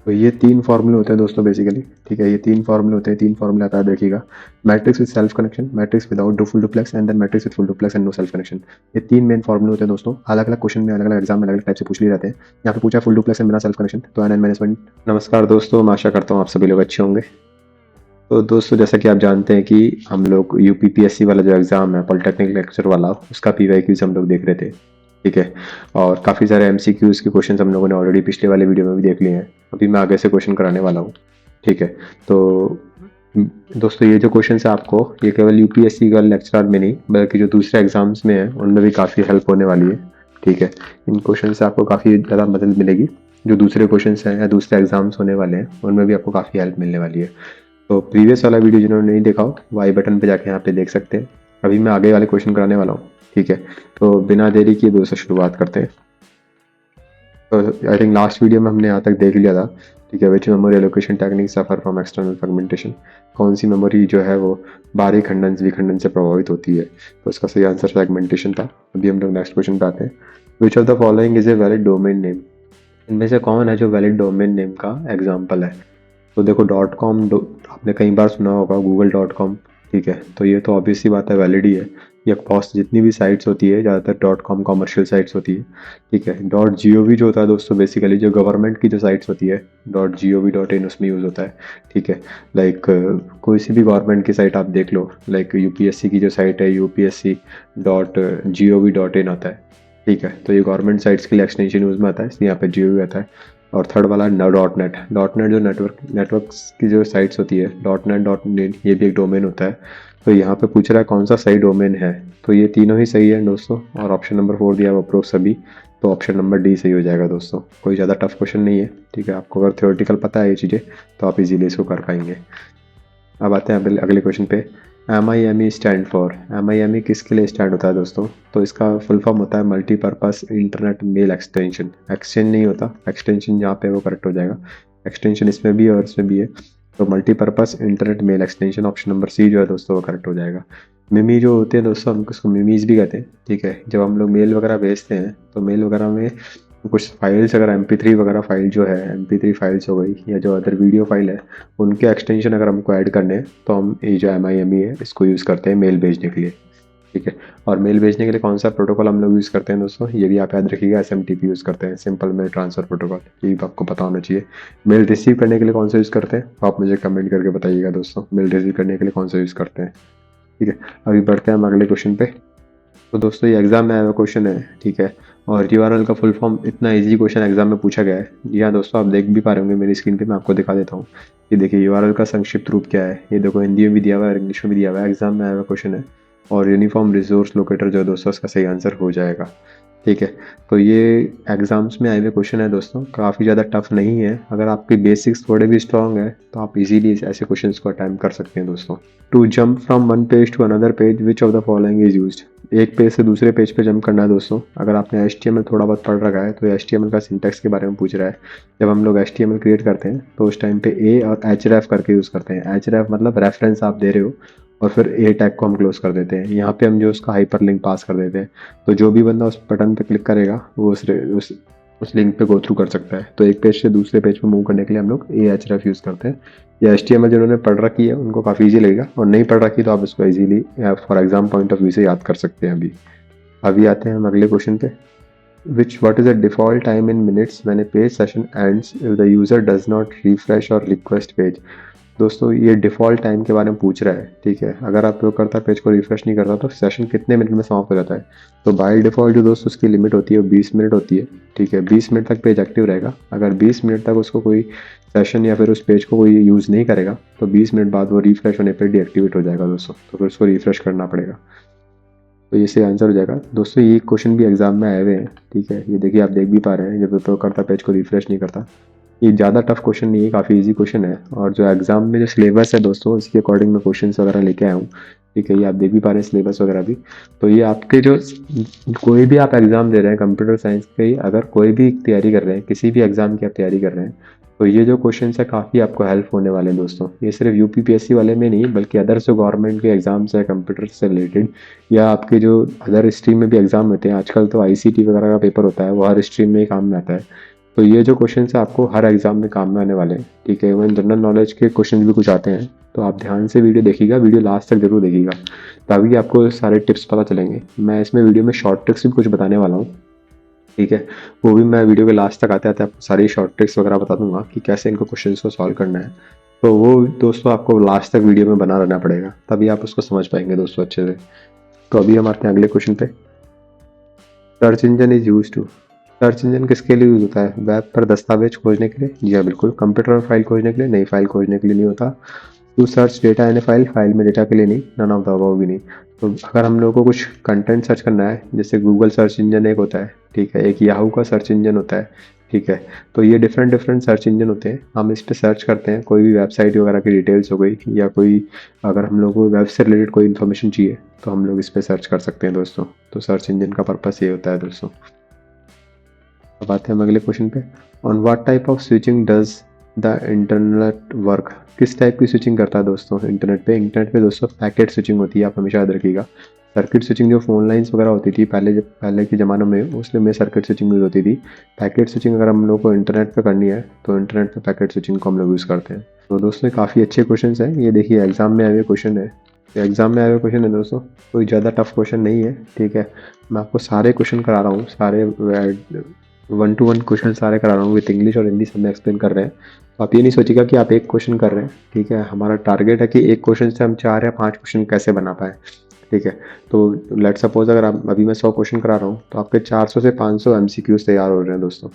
तो ये 3 फॉर्मूले होते हैं दोस्तों बेसिकली, ठीक है। ये 3 फॉर्मूले होते हैं, 3 फॉर्मूले आता है देखिएगा। Matrix with self connection, matrix without full duplex and then matrix with full duplex and no self connection. ये 3 मेन फॉर्मूले होते हैं दोस्तों। अलग-अलग क्वेश्चन में अलग-अलग एग्जाम में अलग-अलग टाइप से पूछ लिए जाते हैं। यहाँ पे पूछा फुल डुप्लेक्स एंड बिना सेल्फ कनेक्शन, तो एनएन मैनेजमेंट। नमस्कार दोस्तों, मैं आशा करता हूँ आप सभी लोग अच्छे होंगे। तो दोस्तों जैसा कि आप जानते हैं कि हम लोग यूपीपीएससी वाला जो एग्ज़ाम है पॉलिटेक्निक लेक्चर वाला, उसका पीवाईक्यूज हम लोग देख रहे थे, ठीक है। और काफ़ी सारे एमसीक्यूज के क्वेश्चन हम लोगों ने ऑलरेडी पिछले वाले वीडियो में भी देख लिए हैं। अभी मैं आगे से क्वेश्चन कराने वाला हूँ, ठीक है। तो दोस्तों ये जो क्वेश्चन है आपको, ये केवल यूपीएससी का लेक्चर में नहीं बल्कि जो दूसरे एग्जाम्स में है उनमें भी काफ़ी हेल्प होने वाली है, ठीक है। इन क्वेश्चन से आपको काफ़ी ज़्यादा मदद मिलेगी। जो दूसरे क्वेश्चन हैं या दूसरे एग्जाम्स होने वाले हैं उनमें भी आपको काफ़ी हेल्प मिलने वाली है। तो प्रीवियस वाला वीडियो जिन्होंने नहीं देखा हो वो आई बटन पे जाके यहाँ पे देख सकते हैं। अभी मैं आगे वाले क्वेश्चन कराने वाला हूँ, ठीक है। तो बिना देरी किए दोस्तों शुरुआत करते हैं। तो आई थिंक लास्ट वीडियो में हमने यहाँ तक देख लिया था, ठीक है। Which memory allocation technique suffer from external fragmentation, कौन सी मेमोरी जो है वो बाहरी खंडन विखंडन से प्रभावित होती है। तो इसका सही आंसर फ्रेगमेंटेशन था। अभी हम लोग नेक्स्ट क्वेश्चन पे आते हैं। विच of the following is a valid domain name, इनमें से कौन है जो वैलिड डोमेन नेम का एग्जाम्पल है। तो देखो .com आपने कई बार सुना होगा, google.com, ठीक है। तो ये तो ऑब्वियस सी बात है, वैलिड ही है। ये कॉस्ट जितनी भी साइट्स होती है ज़्यादातर .com कॉमर्शियल साइट्स होती है, ठीक है। .gov जो होता है दोस्तों बेसिकली जो गवर्नमेंट की जो साइट्स होती है .gov.in उसमें यूज़ होता है, ठीक है। लाइक कोई सी भी गवर्नमेंट की साइट आप देख लो, लाइक यूपीएससी की जो साइट है upsc.gov.in आता है, ठीक है। तो ये गवर्नमेंट साइट्स के लिए एक्सटेंशन यूज़ में आता है, इसलिए यहाँ पे gov आता है। और थर्ड वाला .net, जो नेटवर्क्स की जो साइट्स होती है .net ये भी एक डोमेन होता है। तो यहाँ पे पूछ रहा है कौन सा सही डोमेन है, तो ये तीनों ही सही है दोस्तों। और ऑप्शन नंबर 4 दिया है अप्रोच सभी, तो ऑप्शन नंबर डी सही हो जाएगा दोस्तों। कोई ज़्यादा टफ क्वेश्चन नहीं है, ठीक है। आपको अगर थ्योरेटिकल पता है ये चीज़ें तो आप इजीली इसको कर पाएंगे। अब आते हैं अगले क्वेश्चन पे। MIME स्टैंड फॉर, MIME किसके लिए स्टैंड होता है दोस्तों। तो इसका फुल फॉर्म होता है multipurpose internet mail extension. Exchange नहीं होता, एक्सटेंशन जहाँ पे वो करेक्ट हो जाएगा। एक्सटेंशन इसमें भी है और इसमें भी है, तो multipurpose internet mail extension option number C जो है दोस्तों वो करेक्ट हो जाएगा। मिमी जो होते हैं दोस्तों, हम उसको मिमीज भी कहते हैं, ठीक है। जब हम लोग मेल वगैरह भेजते हैं तो मेल वगैरह में कुछ फाइल्स, अगर MP3 वगैरह फाइल जो है, MP3 फाइल्स हो गई या जो अदर वीडियो फाइल है, उनके एक्सटेंशन अगर हमको ऐड करने हैं तो हम ये जो MIME है इसको यूज़ करते हैं मेल भेजने के लिए, ठीक है। और मेल भेजने के लिए कौन सा प्रोटोकॉल हम लोग यूज़ करते हैं दोस्तों, ये भी आप याद रखिएगा, SMTP यूज़ करते हैं, सिंपल मेल ट्रांसफ़र प्रोटोकॉल। ये भी आपको पता होना चाहिए। मेल रिसीव करने के लिए कौन सा यूज़ करते हैं आप मुझे कमेंट करके बताइएगा दोस्तों, मेल रिसीव करने के लिए कौन सा यूज़ करते हैं, ठीक है। अभी बढ़ते हैं हम अगले क्वेश्चन पे। तो दोस्तों ये एग्जाम में आया हुआ क्वेश्चन है, ठीक है। और URL का फुल फॉर्म, इतना इजी क्वेश्चन एग्जाम में पूछा गया है। जी हाँ दोस्तों, आप देख भी पा रहे होंगे मेरी स्क्रीन पे, मैं आपको दिखा देता हूँ। ये देखिए URL का संक्षिप्त रूप क्या है, ये देखो हिंदी में भी दिया हुआ है, इंग्लिश में भी दिया हुआ है, एग्जाम में आया हुआ क्वेश्चन है। और यूनिफॉर्म रिसोर्स लोकेटर जो है दोस्तों इसका सही आंसर हो जाएगा, ठीक है। तो ये एग्जाम्स में आए हुए क्वेश्चन है दोस्तों, काफ़ी ज़्यादा टफ नहीं है। अगर आपके बेसिक्स थोड़े भी स्ट्रॉन्ग है तो आप इजीली ऐसे क्वेश्चंस को अटेम्प्ट कर सकते हैं दोस्तों। To jump from one page to another page which of the following is used, एक पेज से दूसरे पेज पे जंप करना है दोस्तों। अगर आपने HTML थोड़ा बहुत पढ़ रखा है तो HTML का सिंटैक्स के बारे में पूछ रहा है। जब हम लोग HTML क्रिएट करते हैं तो उस टाइम पे A और href करके यूज़ करते हैं। href मतलब रेफरेंस आप दे रहे हो और फिर A टैग को हम क्लोज कर देते हैं। यहाँ पे हम जो उसका हाइपर लिंक पास कर देते हैं, तो जो भी बंदा उस बटन पे क्लिक करेगा वो उस लिंक पे गो थ्रू कर सकता है। तो एक पेज से दूसरे पेज पे मूव करने के लिए हम लोग href यूज़ करते हैं। या HTML जिन्होंने पढ़ रखी है उनको काफ़ी ईजी लगेगा, और नहीं पढ़ रखी तो आप इसको easily for exam point of view से याद कर सकते हैं। अभी आते हैं हम अगले क्वेश्चन पे। What is the default time in minutes when a page session ends if the user does not refresh or request page। दोस्तों ये डिफ़ॉल्ट टाइम के बारे में पूछ रहा है, ठीक है। अगर आप उपयोगकर्ता पेज को रिफ्रेश नहीं करता तो सेशन कितने मिनट में समाप्त हो जाता है। तो बाय डिफ़ॉल्ट जो दोस्तों उसकी लिमिट होती है वो 20 मिनट होती है, ठीक है। 20 मिनट तक पेज एक्टिव रहेगा। अगर 20 मिनट तक उसको कोई सेशन या फिर उस पेज को कोई यूज़ नहीं करेगा तो 20 मिनट बाद वो रिफ्रेश होने पर डीएक्टिवेट हो जाएगा दोस्तों, तो फिर उसको रिफ्रेश करना पड़ेगा। तो ये सही आंसर हो जाएगा दोस्तों। ये क्वेश्चन भी एग्जाम में आए हुए हैं, ठीक है। ये देखिए आप देख भी पा रहे हैं, जब उपयोगकर्ता पेज को रिफ्रेश नहीं करता। ये ज़्यादा टफ क्वेश्चन नहीं है, काफ़ी इजी क्वेश्चन है। और जो एग्जाम में जो सिलेबस है दोस्तों उसके अकॉर्डिंग मैं क्वेश्चन वगैरह लेके आया हूँ, ठीक है। ये आप देख भी पा रहे हैं सिलेबस वगैरह भी। तो ये आपके जो कोई भी आप एग्ज़ाम दे रहे हैं कंप्यूटर साइंस के, अगर कोई भी तैयारी कर रहे हैं, किसी भी एग्ज़ाम की आप तैयारी कर रहे हैं, तो ये जो क्वेश्चन है काफ़ी आपको हेल्प होने वाले हैं दोस्तों। ये सिर्फ यूपीपीएससी वाले में नहीं बल्कि अदर जो गवर्नमेंट के एग्जाम्स है कंप्यूटर से रिलेटेड, या आपके जो अदर स्ट्रीम में भी एग्जाम होते हैं। आजकल तो ICT वगैरह का पेपर होता है, वो हर स्ट्रीम में ही काम में आता है। तो ये जो क्वेश्चन है आपको हर एग्जाम में काम में आने वाले हैं, ठीक है। इवन जनरल नॉलेज के क्वेश्चन भी कुछ आते हैं, तो आप ध्यान से वीडियो देखिएगा, वीडियो लास्ट तक जरूर देखिएगा, तभी आपको सारे टिप्स पता चलेंगे। मैं इसमें वीडियो में शॉर्ट ट्रिक्स भी कुछ बताने वाला हूँ, ठीक है। वो भी मैं वीडियो के लास्ट तक आते आते आपको सारी शॉर्ट ट्रिक्स वगैरह बता दूंगा कि कैसे इनको क्वेश्चन को सॉल्व करना है। तो वो दोस्तों आपको लास्ट तक वीडियो में बना रहना पड़ेगा, तभी आप उसको समझ पाएंगे दोस्तों अच्छे से। तो अभी हम आते हैं अगले क्वेश्चन पे। Search engine is use to, search engine किसके लिए यूज होता है? वेब पर दस्तावेज खोजने के लिए? जी हाँ बिल्कुल। कंप्यूटर पर फाइल खोजने के लिए? नहीं, फाइल खोजने के लिए नहीं होता। To search data in a file, file में डेटा के लिए नहीं, नन ऑफ द अबव भी नहीं। तो अगर हम लोगों को कुछ कंटेंट सर्च करना है, जैसे गूगल सर्च इंजन एक होता है, ठीक है, एक याहू का सर्च इंजन होता है, ठीक है। तो ये डिफरेंट डिफरेंट सर्च इंजन होते हैं। हम इस पर सर्च करते हैं कोई भी वेबसाइट वगैरह की डिटेल्स हो गई, या कोई अगर हम लोग को वेब से रिलेटेड कोई इन्फॉर्मेशन चाहिए तो हम लोग इस पर सर्च कर सकते हैं दोस्तों। तो सर्च इंजन का पर्पस ये होता है दोस्तों। अब आते हैं हम अगले क्वेश्चन पे। On what type of switching does the internet work, किस टाइप की स्विचिंग करता है दोस्तों इंटरनेट पे? इंटरनेट पे दोस्तों पैकेट स्विचिंग होती है, आप हमेशा याद रखिएगा। सर्किट स्विचिंग जो फोन लाइंस वगैरह होती थी पहले, जब पहले के ज़मानों में, उसमें सर्किट स्विचिंग यूज़ होती थी। पैकेट स्विचिंग अगर हम लोग को इंटरनेट पे करनी है तो इंटरनेट पे पैकेट स्विचिंग को हम लोग यूज़ करते हैं। तो दोस्तों काफ़ी अच्छे क्वेश्चन हैं, ये देखिए एग्जाम में आए हुए क्वेश्चन है। तो एग्जाम में आए हुए क्वेश्चन है दोस्तों, कोई ज़्यादा टफ क्वेश्चन नहीं है, ठीक है। मैं आपको सारे क्वेश्चन करा रहा हूँ, सारे 1 to 1 क्वेश्चन सारे करा रहा हूँ, विथ इंग्लिश और हिंदी सब में एक्सप्लेन कर रहे हैं। तो आप ये नहीं सोचिएगा कि आप एक क्वेश्चन कर रहे हैं, ठीक है। हमारा टारगेट है कि एक क्वेश्चन से हम 4 या 5 क्वेश्चन कैसे बना पाए, ठीक है। तो लेट सपोज अगर आप अभी मैं 100 क्वेश्चन करा रहा हूँ तो आपके 400 से 500 MCQs तैयार हो रहे हैं दोस्तों,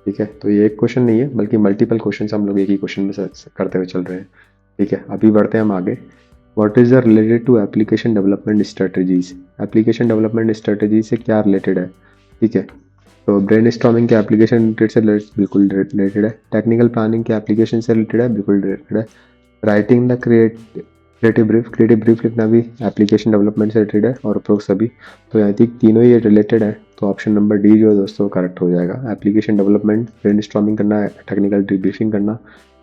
ठीक है। तो ये एक क्वेश्चन नहीं है, बल्कि मल्टीपल क्वेश्चन हम लोग एक ही क्वेश्चन में करते हुए चल रहे हैं, ठीक है। अभी बढ़ते हैं हम आगे। What is the related to application development strategies, application development strategy से क्या रिलेटेड है, ठीक है। तो ब्रेन स्टॉर्मिंग के एप्लीकेशन रिलेटेड से बिल्कुल रिलेटेड है। टेक्निकल प्लानिंग के एप्लीकेशन से रिलेटेड है, बिल्कुल रिलेटेड है। राइटिंग द क्रिएटिव ब्रीफ लिखना भी एप्लीकेशन डेवलपमेंट से रिलेटेड है, और उपरोक्त सभी। तो यहाँ तक तीनों ही रिलेटेड है, तो ऑप्शन नंबर डी जो है दोस्तों करेक्ट हो जाएगा। एप्लीकेशन डेवलपमेंट, ब्रेन स्टॉर्मिंग करना, टेक्निकल डिब्रीफिंग करना,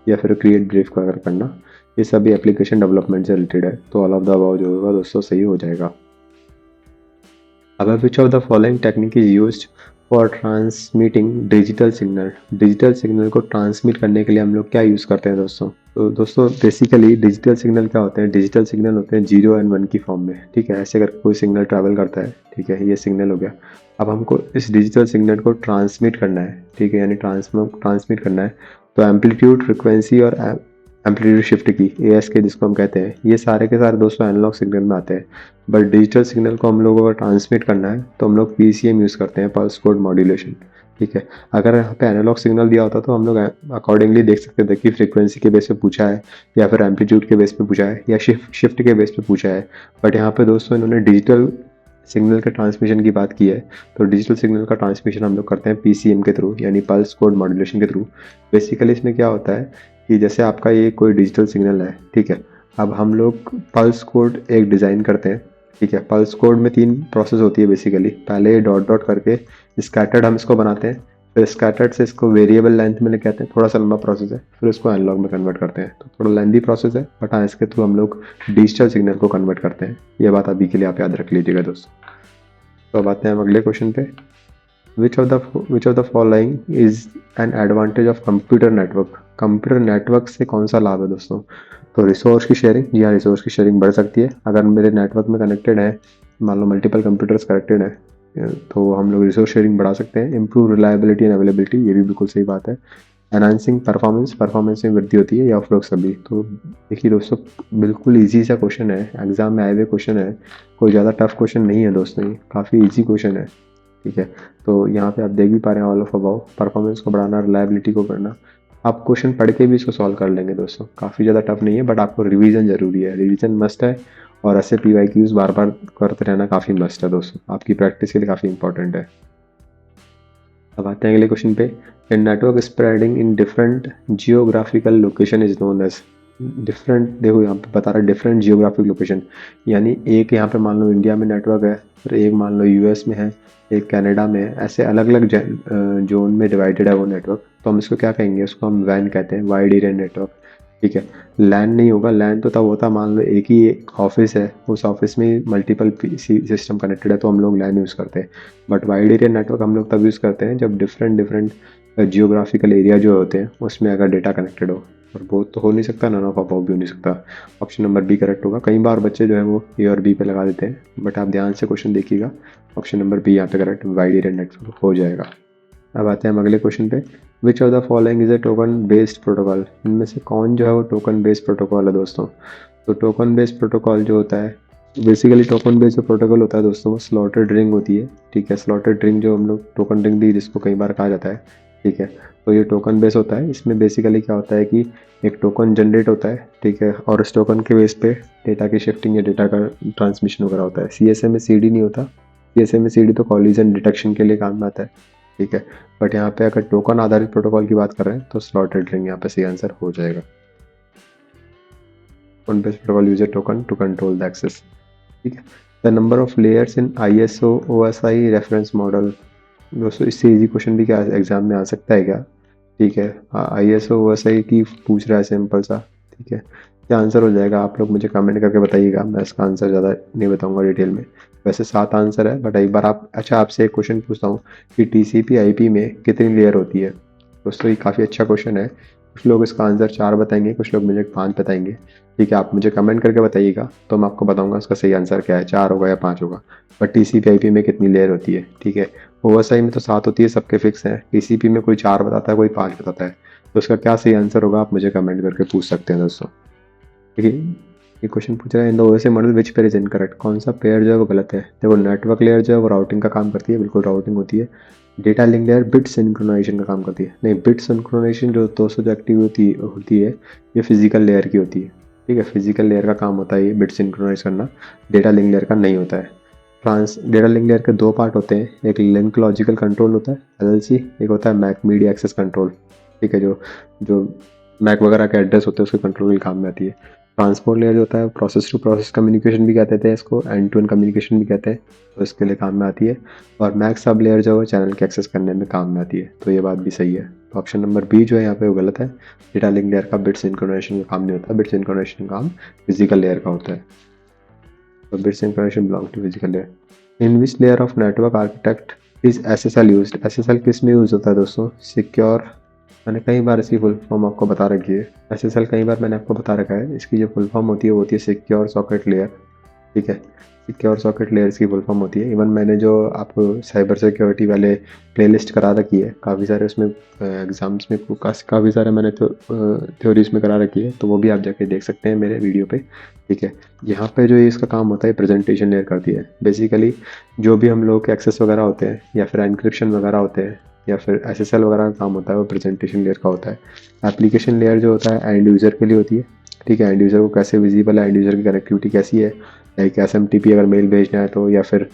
या फिर क्रिएट ब्रीफ का करना, ये सभी एप्लीकेशन डेवलपमेंट से रिलेटेड है। तो ऑल ऑफ द अबव जो होगा दोस्तों सही हो जाएगा। अब विच of the following technique is used for transmitting digital signal, digital signal को ट्रांसमिट करने के लिए हम लोग क्या यूज़ करते हैं दोस्तों? तो दोस्तों बेसिकली डिजिटल सिग्नल क्या होते हैं? डिजिटल सिग्नल होते हैं 0 और 1 की फॉर्म में, ठीक है। ऐसे करके कोई सिग्नल ट्रैवल करता है, ठीक है, ये सिग्नल हो गया। अब हमको इस डिजिटल सिग्नल को ट्रांसमिट करना है, ठीक है, यानी ट्रांसमिट करना है। तो एम्पलीट्यूड, फ्रिक्वेंसी और एम्पलीट्यूड शिफ्ट की, AS के जिसको हम कहते हैं, ये सारे के सारे दोस्तों एनालॉग सिग्नल में आते हैं। बट डिजिटल सिग्नल को हम लोगों को ट्रांसमिट करना है तो हम लोग PCM यूज़ करते हैं, पल्स कोड मॉड्यूलेशन, ठीक है। अगर यहाँ पे एनालॉग सिग्नल दिया होता तो हम लोग अकॉर्डिंगली देख सकते थे कि फ्रीक्वेंसी के बेस पे पूछा है, या फिर एम्पलीट्यूड के बेस पे पूछा है, या शिफ्ट के बेस पे पूछा है। बट यहाँ पे दोस्तों इन्होंने डिजिटल सिग्नल के ट्रांसमिशन की बात की है, तो डिजिटल सिग्नल का ट्रांसमिशन हम लोग करते हैं PCM के थ्रू, यानी पल्स कोड मॉड्यूलेशन के थ्रू। बेसिकली इसमें क्या होता है कि जैसे आपका ये कोई डिजिटल सिग्नल है, ठीक है। अब हम लोग पल्स कोड एक डिज़ाइन करते हैं, ठीक है। पल्स कोड में 3 प्रोसेस होती है बेसिकली। पहले डॉट डॉट करके स्कैटर्ड हम इसको बनाते हैं, फिर स्कैटर्ड से इसको वेरिएबल लेंथ में लेके आते हैं, थोड़ा सा लंबा प्रोसेस है, फिर इसको एनालॉग में कन्वर्ट करते हैं। तो थोड़ा लेंदी प्रोसेस है, बट हाँ इसके थ्रू हम लोग डिजिटल सिग्नल को कन्वर्ट करते हैं। ये बात अभी के लिए आप याद रख लीजिएगा दोस्तों। तो अब आते हैं हम अगले क्वेश्चन पे। विच of the following is an advantage of computer network, computer network से कौन सा लाभ है दोस्तों? तो रिसोर्स की शेयरिंग, जी हाँ, रिसोर्स की शेयरिंग बढ़ सकती है। अगर मेरे नेटवर्क में कनेक्टेड है, मान लो मल्टीपल कंप्यूटर्स कनेक्टेड है, तो हम लोग रिसोर्स शेयरिंग बढ़ा सकते हैं। इंप्रूव रिलायबिलिटी एंड अवेलेबिलिटी, ये भी बिल्कुल सही बात है। एनहांसिंग परफॉर्मेंस में वृद्धि होती है, या उपरोक्त सभी। तो देखिए दोस्तों बिल्कुल ईजी सा क्वेश्चन है, एग्जाम में आए हुए क्वेश्चन है, कोई ज़्यादा टफ क्वेश्चन नहीं है दोस्तों, ये काफ़ी ईजी क्वेश्चन है, ठीक है। तो यहाँ पे आप देख भी पा रहे हैं ऑल ऑफ अबाउ, परफॉर्मेंस को बढ़ाना, रिलायबिलिटी को बढ़ना। आप क्वेश्चन पढ़ के भी इसको सॉल्व कर लेंगे दोस्तों, काफ़ी ज़्यादा टफ नहीं है, बट आपको रिवीजन जरूरी है, रिवीजन मस्ट है। और ऐसे PYQs बार बार करते रहना काफ़ी मस्ट है दोस्तों, आपकी प्रैक्टिस के लिए काफ़ी इंपॉर्टेंट है। अब आते हैं अगले क्वेश्चन पे। In network spreading in different geographical location is known as, different, देखो यहाँ पे बता रहा है डिफरेंट जियोग्राफिक लोकेशन, यानी एक यहाँ पे मान लो इंडिया में नेटवर्क है, फिर एक मान लो US में है, एक कनाडा में है, ऐसे अलग अलग जोन में डिवाइडेड है वो नेटवर्क। तो हम इसको क्या कहेंगे? उसको हम WAN कहते हैं, वाइड एरिया नेटवर्क, ठीक है। लैन नहीं होगा, लैन तो तब होता मान लो एक ही ऑफिस है, उस ऑफिस में मल्टीपल PC सिस्टम कनेक्टेड है, तो हम लोग लैन यूज़ करते हैं। बट वाइड एरिया नेटवर्क हम लोग तब यूज़ करते हैं जब डिफरेंट जियोग्राफिकल एरिया जो होते हैं उसमें अगर डेटा कनेक्टेड हो, और वो तो हो नहीं सकता, नन ऑफ अबव भी हो नहीं सकता। ऑप्शन नंबर बी करेक्ट होगा। कई बार बच्चे जो है वो ए और बी पे लगा देते हैं, बट आप ध्यान से क्वेश्चन देखिएगा, ऑप्शन नंबर बी यहाँ पे करेक्ट वाइड एरिया नेटवर्क हो जाएगा। अब आते हैं हम अगले क्वेश्चन पे। विच of the following is A token based protocol, इनमें से कौन जो है वो टोकन बेस्ड प्रोटोकॉल है दोस्तों। तो टोकन बेस्ड प्रोटोकॉल जो होता है, बेसिकली टोकन बेस्ड जो प्रोटोकॉल होता है दोस्तों वो स्लॉटेड रिंग होती है, ठीक है। स्लॉटेड रिंग जो हम लोग टोकन रिंग भी जिसको कई बार कहा जाता है, ठीक है। तो ये टोकन बेस होता है। इसमें बेसिकली क्या होता है कि एक टोकन जनरेट होता है, ठीक है, और उस टोकन के बेस पे डेटा की शिफ्टिंग या डेटा का ट्रांसमिशन वगैरह होता है। CSM में CD नहीं होता। CSM में CD तो कॉलिजन डिटेक्शन के लिए काम में आता है, ठीक है। बट यहाँ पे अगर टोकन आधारित प्रोटोकॉल की बात कर रहे हैं तो स्लॉटेड रिंग यहाँ पे सही आंसर हो जाएगा। Token based protocol use a token to control the access, ठीक है। The number of layers in ISO OSI reference model, दोस्तों इससे इजी क्वेश्चन भी क्या एग्जाम में आ सकता है क्या, ठीक है। ISO OSI की पूछ रहा है सिंपल सा, ठीक है। क्या आंसर हो जाएगा आप लोग मुझे कमेंट करके बताइएगा, मैं इसका आंसर ज़्यादा नहीं बताऊंगा डिटेल में। वैसे 7 आंसर है, बट एक बार आप, अच्छा आपसे एक क्वेश्चन पूछता हूँ कि TCP IP में कितनी लेयर होती है। दोस्तों ये काफ़ी अच्छा क्वेश्चन है। कुछ लोग इसका आंसर 4 बताएंगे, कुछ लोग मुझे 5 बताएंगे, ठीक है। आप मुझे कमेंट करके बताइएगा तो मैं आपको बताऊंगा इसका सही आंसर क्या है, 4 होगा या 5 होगा। बट TCP IP में कितनी लेयर होती है, ठीक है। OSI में तो 7 होती है, सबके फिक्स हैं। TCP में कोई 4 बताता है, कोई 5 बताता है, तो उसका क्या सही आंसर होगा आप मुझे कमेंट करके पूछ सकते हैं दोस्तों, ठीक है। ये क्वेश्चन पूछ रहा है in the OSI model which pair is incorrect, कौन सा पेयर जो है वो गलत है। देखो नेटवर्क लेयर जो है वो राउटिंग का काम करती है, बिल्कुल राउटिंग होती है। Data link layer bit synchronisation का काम करती है, नहीं, बिट सिंक्रोनाइजेशन जो दोस्तों जो एक्टिविटी होती है ये फिजिकल लेयर की होती है, ठीक है। फिजिकल लेयर का काम होता है ये बिट सिंक्रोनाइज करना, डेटा लिंक लेयर का नहीं होता है। डेटा लिंक लेयर के 2 पार्ट होते हैं, एक लिंक लॉजिकल कंट्रोल होता है LLC, एक होता है मैक मीडिया एक्सेस कंट्रोल, ठीक है। जो जो मैक वगैरह के एड्रेस होते हैं उसके कंट्रोल के काम में आती है। ट्रांसपोर्ट लेयर जो होता है प्रोसेस टू प्रोसेस कम्युनिकेशन भी कहते थे इसको, एंड टू एंड कम्युनिकेशन भी कहते हैं, तो इसके लिए काम में आती है। और मैक सब लेयर जो है चैनल के एक्सेस करने में काम में आती है, तो ये बात भी सही है। तो ऑप्शन नंबर बी जो है यहाँ पे वो गलत है। डेटा लिंक लेयर का बिट सिंक्रोनाइजेशन का काम नहीं होता, बिट सिंक्रोनाइजेशन का काम फिजिकल लेयर का होता है। तो bit synchronization belong to physical layer. In which layer of network architect is SSL used, SSL किस में यूज होता है दोस्तों, सिक्योर, मैंने कई बार इसकी फुल फॉर्म आपको बता रखी है। SSL कई बार मैंने आपको बता रखा है, इसकी जो फुल फॉर्म होती है वो होती है सिक्योर सॉकेट लेयर, ठीक है। सिक्योर सॉकेट लेयर इसकी फुल फॉर्म होती है। इवन मैंने जो आपको साइबर सिक्योरिटी वाले प्लेलिस्ट करा रखी है, काफ़ी सारे उसमें एग्जाम्स में काफ़ी सारे मैंने तो थ्योरीज में करा रखी है, तो वो भी आप जाके देख सकते हैं मेरे वीडियो पे, ठीक है। यहाँ पे जो ये इसका काम होता है प्रेजेंटेशन लेयर करती है। बेसिकली जो भी हम लोग के एक्सेस वगैरह होते हैं या फिर एनक्रिप्शन वगैरह होते हैं या फिर SSL वगैरह का काम होता है वो प्रेजेंटेशन लेयर का होता है। एप्लीकेशन लेयर जो होता है एंड यूज़र के लिए होती है, ठीक है। एंड यूज़र को कैसे विजिबल है, एंड यूज़र की कनेक्टिविटी कैसी है, लाइक SMTP अगर मेल भेजना है तो, या फिर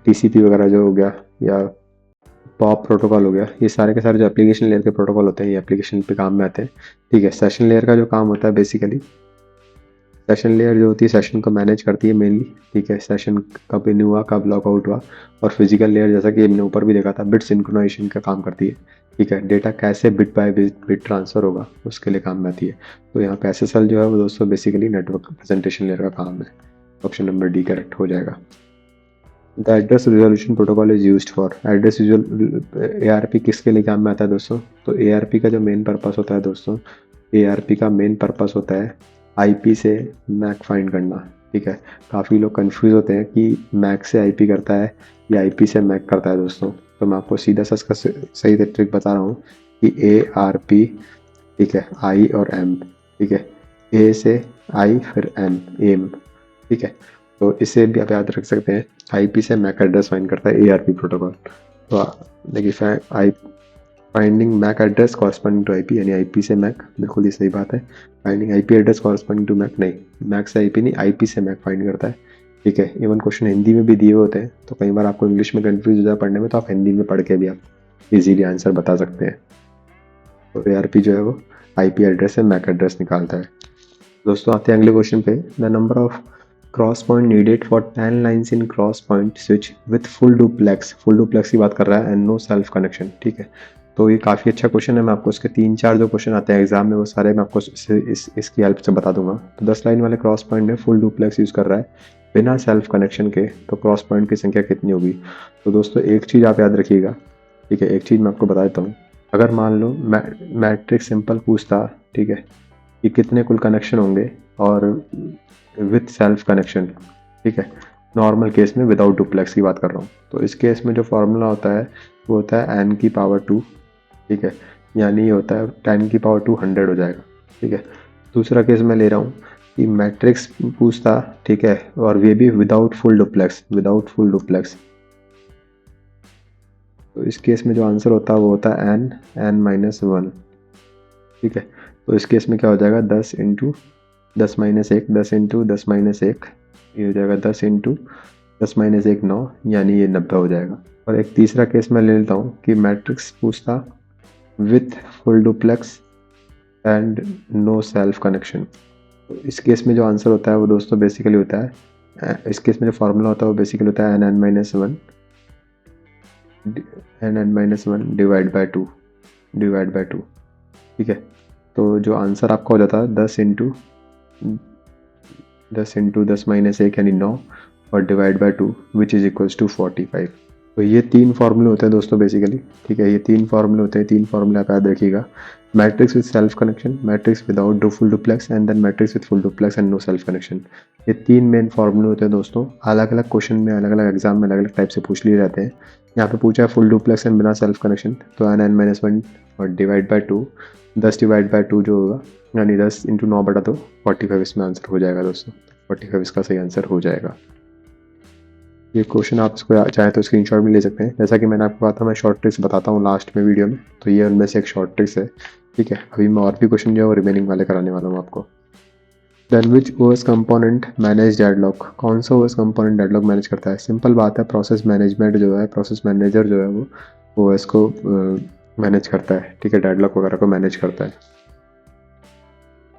TCP वगैरह जो हो गया, या POP प्रोटोकॉल हो गया, ये सारे के सारे जो एप्लीकेशन लेयर के प्रोटोकॉल होते हैं ये एप्लीकेशन पे काम में आते हैं, ठीक है। सेशन लेयर का जो काम होता है बेसिकली, सेशन लेयर जो होती है सेशन को मैनेज करती है मेनली, ठीक है। सेशन कब इन हुआ, कब लॉग आउट हुआ। और फिजिकल लेयर जैसा कि हमने ऊपर भी देखा था बिट सिंक्रोनाइजेशन का काम करती है, ठीक है। डेटा कैसे बिट बाय बिट ट्रांसफर होगा उसके लिए काम में आती है। तो यहाँ पे SSL जो है वो दोस्तों बेसिकली नेटवर्क प्रेजेंटेशन लेयर का काम है। ऑप्शन नंबर डी करेक्ट हो जाएगा। The address resolution protocol is used for, address ARP किसके लिए काम में आता है दोस्तों। तो ARP का जो मेन पर्पस होता है दोस्तों, ARP का मेन पर्पस होता है IP से मैक फाइंड करना, ठीक है। काफ़ी लोग कंफ्यूज होते हैं कि मैक से IP करता है या IP से मैक करता है दोस्तों। तो मैं आपको सीधा सा इसका सही ट्रिक बता रहा हूँ कि ARP, ठीक है, I और M, ठीक है। A से I फिर M, एम, ठीक है। तो इसे भी आप याद रख सकते हैं, IP से मैक एड्रेस फाइंड करता है ARP प्रोटोकॉल। तो देखिए finding MAC address corresponding to IP, यानी IP से मैक, बिल्कुल ये सही बात है। Finding IP address corresponding to MAC नहीं, मैक से IP नहीं, IP से मैक फाइंड करता है, ठीक है। इवन क्वेश्चन हिंदी में भी दिए होते हैं, तो कई बार आपको इंग्लिश में कंफ्यूज हो जाए पढ़ने में, तो आप हिंदी में पढ़ के भी आप इजीली आंसर बता सकते हैं। तो ARP जो है वो IP एड्रेस से मैक एड्रेस निकालता है। दोस्तों आते हैं अगले क्वेश्चन पे। The number of cross point needed for 10 lines in cross point switch with full duplex की बात कर रहा है, एंड नो सेल्फ कनेक्शन, ठीक है। तो ये काफ़ी अच्छा क्वेश्चन है। मैं आपको इसके 3-4 जो क्वेश्चन आते हैं एग्जाम में वो सारे मैं आपको इसकी हेल्प से बता दूंगा। तो 10 लाइन वाले क्रॉस पॉइंट में फुल डुप्लेक्स यूज़ कर रहा है बिना सेल्फ कनेक्शन के, तो क्रॉस पॉइंट की संख्या कितनी होगी। तो दोस्तों एक चीज़ आप याद रखिएगा ठीक है, एक चीज़ मैं आपको बता देता हूँ, अगर मान लो मैट्रिक्स सिंपल पूछता, ठीक है, कि कितने कुल कनेक्शन होंगे और विथ सेल्फ कनेक्शन, ठीक है, नॉर्मल केस में विदाउट डुप्लेक्स की बात कर रहा हूँ, तो इस केस में जो फॉर्मूला होता है वो होता है n की पावर 2, ठीक है, यानी ये होता है 10 की पावर 2 100 हो जाएगा, ठीक है। दूसरा केस मैं ले रहा हूँ कि मैट्रिक्स पूछता, ठीक है, और ये भी without full duplex, without full duplex, तो इस केस में जो आंसर होता है वो होता है n-1, ठीक है। तो इस केस में क्या हो जाएगा, 10 इंटू 10-1, 10 इंटू 10-1, ये हो जाएगा 10 इंटू 10-1 9, यानी ये 90 हो जाएगा। और एक तीसरा केस मैं ले लेता हूँ कि मैट्रिक्स पूछता with full duplex and no self connection, तो इस केस में जो आंसर होता है वो दोस्तों बेसिकली होता है, इस केस में जो फॉर्मूला होता है वो बेसिकली होता है n-1 डिवाइड बाय 2, ठीक है। तो जो आंसर आपका हो जाता है 10 इंटू 10-1 यानी 9 और divide by 2 which is equals to 45। तो ये 3 फार्मूले होते हैं दोस्तों बेसिकली, ठीक है, ये 3 फार्मूले होते हैं, 3 फार्मूले आप याद रखिएगा, matrix with self connection, matrix without full duplex and then matrix with full duplex and no self connection. ये 3 मेन फार्मूले होते हैं दोस्तों, अलग अलग क्वेश्चन में, अलग अलग एग्जाम में अलग अलग टाइप से पूछ लिए जाते हैं। यहाँ पे पूछा है फुल डुप्लेक्स एंड बिना सेल्फ कनेक्शन, तो n-1 और डिवाइड बाय 2, 10 डिवाइड बाय 2 जो होगा, यानी 10 इंटू 9 बटा 2 45 इसमें आंसर हो जाएगा दोस्तों, 45 इसका सही आंसर हो जाएगा। ये क्वेश्चन आप इसको चाहे तो स्क्रीनशॉट भी ले सकते हैं, जैसा कि मैंने आपको कहा था मैं शॉर्ट ट्रिक्स बताता हूँ लास्ट में वीडियो में, तो ये उनमें से एक शॉर्ट ट्रिक्स है, ठीक है। अभी मैं और भी क्वेश्चन जो है वो रिमेनिंग वाले कराने वाला हूँ आपको। Then which OS component manage deadlock, कौन सा ओएस कंपोनेंट डेडलॉक मैनेज करता है, सिंपल बात है, प्रोसेस मैनेजमेंट जो है, प्रोसेस मैनेजर जो है वो ओएस को मैनेज करता है, ठीक है, डेडलॉक वगैरह को मैनेज करता है।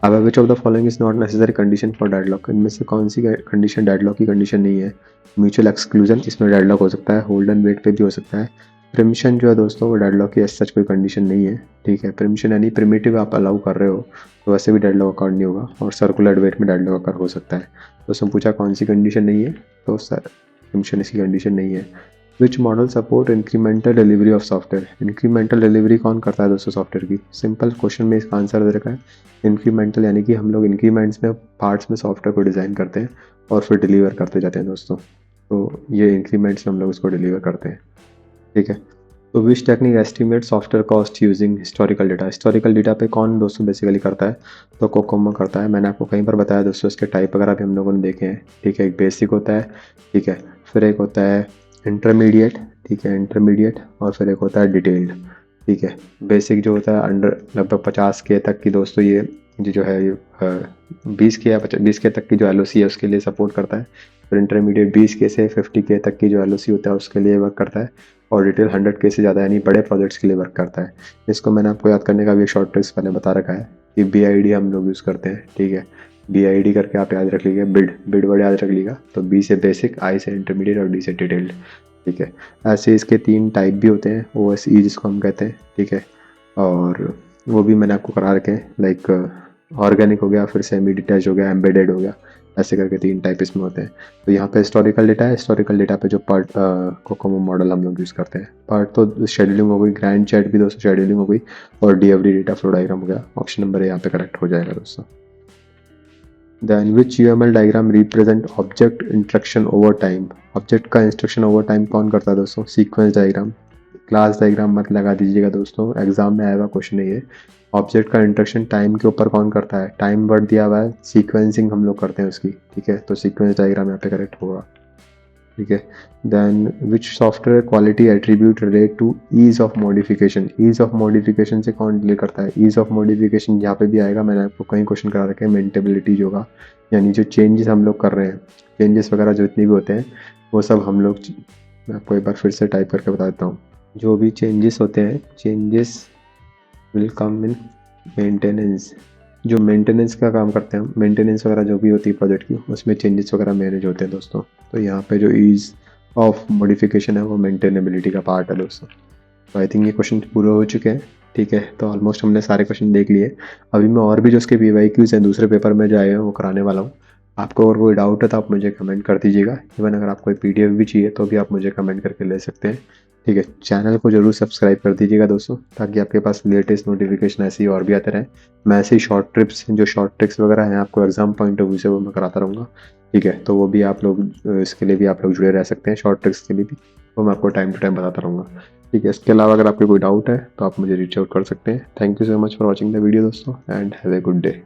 अब विच of the following is not necessary condition for deadlock, इनमें से कौन सी कंडीशन डेडलॉक की कंडीशन नहीं है, म्यूचुअल एक्सक्लूजन, इसमें डेडलॉक हो सकता है, होल्ड एंड वेट पे भी हो सकता है, परमिशन जो है दोस्तों वो डेडलॉक की सच कोई कंडीशन नहीं है, ठीक है, परमिशन यानी प्रिमिटिव आप अलाउ कर रहे हो तो वैसे भी डेडलॉक अकाउंट नहीं होगा, और सर्कुलर वेट में डेडलॉक अकाउंट हो सकता है। तो उसमें पूछा कौन सी कंडीशन नहीं है, तो सर परमिशन इसकी कंडीशन नहीं है। Which model support incremental delivery of software, incremental delivery कौन करता है दोस्तों सॉफ्टवेयर की, सिंपल क्वेश्चन में इसका आंसर दे रखा है इंक्रीमेंटल, यानी कि हम लोग इंक्रीमेंट्स में पार्ट्स में सॉफ्टवेयर को डिज़ाइन करते हैं और फिर डिलीवर करते जाते हैं दोस्तों, तो ये इंक्रीमेंट्स में हम लोग इसको डिलीवर करते हैं, ठीक है। तो which technique estimate software cost using historical data, historical data पे कौन दोस्तों बेसिकली करता है, तो कोकोमो करता है। मैंने आपको कहीं पर बताया दोस्तों, इसके टाइप वगैरह भी हम लोगों ने देखे हैं, ठीक है, एक बेसिक होता है, ठीक है, फिर एक होता है इंटरमीडिएट, ठीक है, इंटरमीडिएट, और फिर एक होता है डिटेल्ड, ठीक है। बेसिक जो होता है अंडर लगभग 50K तक की दोस्तों, ये जो है ये 20K या 20K तक की जो LOC है उसके लिए सपोर्ट करता है, फिर इंटरमीडिएट 20K से 50K तक की जो LOC होता है उसके लिए वर्क करता है, और डिटेल 100K से ज़्यादा यानी बड़े प्रोजेक्ट्स के लिए वर्क करता है। इसको मैंने आपको याद करने का भी शॉर्ट ट्रिक्स पहले बता रखा है कि BID हम लोग यूज़ करते हैं, ठीक है, BID करके आप याद रख लीजिए, बिड वर्ड याद रख लीजिएगा, तो B से बेसिक, I से इंटरमीडिएट और D से डिटेल्ड, ठीक है। ऐसे इसके 3 टाइप भी होते हैं, OSE जिसको हम कहते हैं, ठीक है, और वो भी मैंने आपको करा रखे हैं, लाइक ऑर्गेनिक हो गया, फिर सेमी डिटैच हो गया, एम्बेडेड हो गया, ऐसे करके 3 टाइप इसमें होते हैं। तो यहाँ पे हिस्टोरिकल डेटा है, हिस्टोरिकल डेटा पे जो पार्ट कोकोमो मॉडल हम लोग यूज़ करते हैं, पार्ट तो शेड्यूलिंग हो गई, ग्रैंड चैट भी दोस्तों शेड्यूलिंग हो गई, और DFD डेटा फ्लो डायग्राम हो गया, ऑप्शन नंबर यहाँ पे करेक्ट हो जाएगा दोस्तों। Then which UML diagram represent object instruction over time, object का इंस्ट्रक्शन ओवर टाइम कौन करता है दोस्तों, सीक्वेंस डायग्राम, क्लास डायग्राम मत लगा दीजिएगा दोस्तों, एग्जाम में आया हुआ क्वेश्चन है ये, ऑब्जेक्ट का इंस्ट्रक्शन टाइम के ऊपर कौन करता है, टाइम वर्ड दिया हुआ है, सीक्वेंसिंग हम लोग करते हैं उसकी, ठीक है, तो सीक्वेंस डायग्राम यहाँ पे करेक्ट होगा, ठीक है। Then which software quality attribute relate to ease of modification, ease of modification से कौन डिले करता है, ईज ऑफ मॉडिफिकेशन यहाँ पे भी आएगा, मैंने आपको कई क्वेश्चन करा रखे हैं, मेंटेबिलिटी जो होगा, यानी जो चेंजेस हम लोग कर रहे हैं, चेंजेस वगैरह जो इतनी भी होते हैं वो सब हम लोग, मैं आपको एक बार फिर से टाइप करके बता देता हूँ, जो भी चेंजेस होते हैं, changes will come in maintenance, जो मेंटेनेंस का काम करते हैं, मेंटेनेंस वगैरह जो भी होती है प्रोजेक्ट की, उसमें चेंजेस वगैरह मैनेज होते हैं दोस्तों। तो यहाँ पे जो ईज ऑफ मॉडिफिकेशन है वो मेंटेनेबिलिटी का पार्ट है दोस्तों। तो आई थिंक ये क्वेश्चन पूरे हो चुके हैं, ठीक है, तो ऑलमोस्ट हमने सारे क्वेश्चन देख लिए। अभी मैं और भी जो उसके PYQs हैं दूसरे पेपर में जो आए हैं वो कराने वाला हूँ, आपको अगर कोई डाउट है तो आप मुझे कमेंट कर दीजिएगा। इवन अगर आपको कोई पीडीएफ भी चाहिए तो भी आप मुझे कमेंट करके ले सकते हैं। ठीक है, चैनल को जरूर सब्सक्राइब कर दीजिएगा दोस्तों, ताकि आपके पास लेटेस्ट नोटिफिकेशन ऐसे ही और भी आते रहें। मैं ऐसे ही शॉर्ट ट्रिप्स, जो शॉर्ट ट्रिक्स वगैरह हैं आपको एग्जाम पॉइंट ऑफ व्यू से, वो मैं कराता रहूँगा। ठीक है, तो वो भी आप लोग इसके लिए भी आप लोग जुड़े रह सकते हैं, शॉर्ट ट्रिक्स के लिए भी वो मैं आपको टाइम टू टाइम बताता रहूँगा। ठीक है, इसके अलावा अगर आपको कोई डाउट है तो आप मुझे रीच आउट कर सकते हैं। Thank you so much for watching the video दोस्तों, and have a good day.